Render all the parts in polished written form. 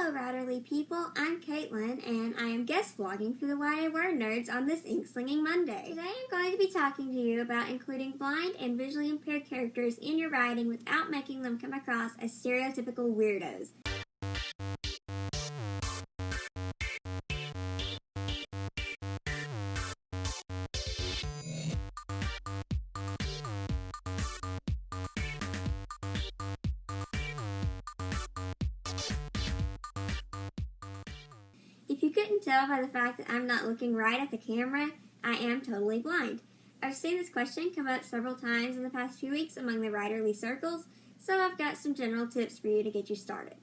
Hello, Writerly people. I'm Caitlyn, and I am guest vlogging for the WordNerds on this ink-slinging Monday. Today I'm going to be talking to you about including blind and visually impaired characters in your writing without making them come across as stereotypical weirdos. If you couldn't tell by the fact that I'm not looking right at the camera, I am totally blind. I've seen this question come up several times in the past few weeks among the writerly circles, so I've got some general tips for you to get you started.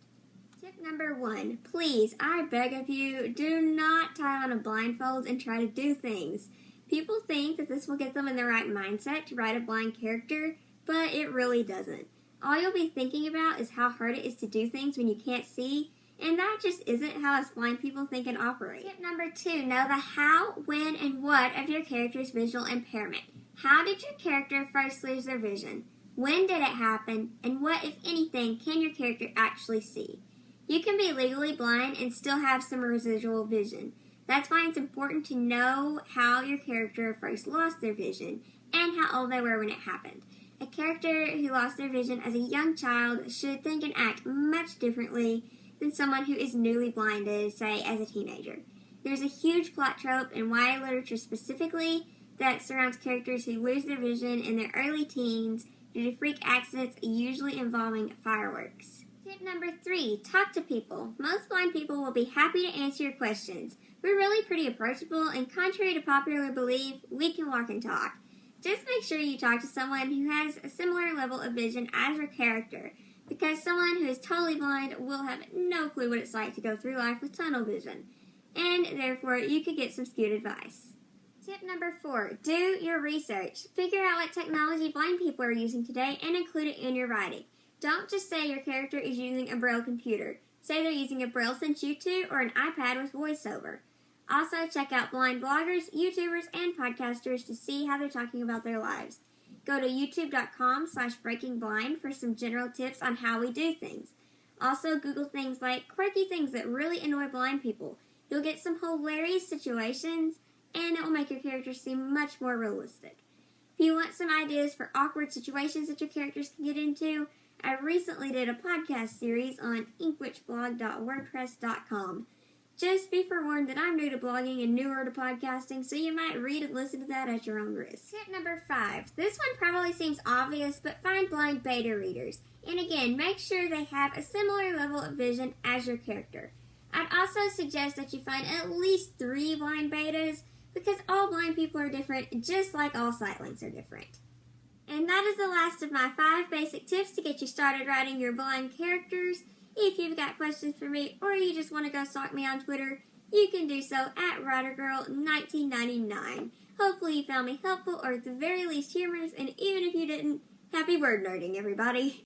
Tip number 1, please, I beg of you, do not tie on a blindfold and try to do things. People think that this will get them in the right mindset to write a blind character, but it really doesn't. All you'll be thinking about is how hard it is to do things when you can't see, and that just isn't how us blind people think and operate. Tip number 2, know the how, when, and what of your character's visual impairment. How did your character first lose their vision? When did it happen? And what, if anything, can your character actually see? You can be legally blind and still have some residual vision. That's why it's important to know how your character first lost their vision and how old they were when it happened. A character who lost their vision as a young child should think and act much differently than someone who is newly blinded, say, as a teenager. There's a huge plot trope in YA literature specifically that surrounds characters who lose their vision in their early teens due to freak accidents, usually involving fireworks. Tip number 3, talk to people. Most blind people will be happy to answer your questions. We're really pretty approachable, and contrary to popular belief, we can walk and talk. Just make sure you talk to someone who has a similar level of vision as your character, because someone who is totally blind will have no clue what it's like to go through life with tunnel vision, and therefore you could get some skewed advice. Tip number 4, do your research. Figure out what technology blind people are using today and include it in your writing. Don't just say your character is using a Braille computer. Say they're using a Braille Sensu 2 or an iPad with voiceover. Also, check out blind bloggers, YouTubers, and podcasters to see how they're talking about their lives. Go to youtube.com/breakingblind for some general tips on how we do things. Also, Google things like quirky things that really annoy blind people. You'll get some hilarious situations, and it will make your character seem much more realistic. If you want some ideas for awkward situations that your characters can get into, I recently did a podcast series on inkwhичblog.wordpress.com. Just be forewarned that I'm new to blogging and newer to podcasting, so you might read and listen to that at your own risk. Tip number 5. This one probably seems obvious, but find blind beta readers. And again, make sure they have a similar level of vision as your character. I'd also suggest that you find at least 3 blind betas, because all blind people are different, just like all sightlings are different. And that is the last of my 5 basic tips to get you started writing your blind characters. If you've got questions for me, or you just want to go stalk me on Twitter, you can do so at WriterGirl1999. Hopefully you found me helpful, or at the very least humorous, and even if you didn't, happy word nerding, everybody!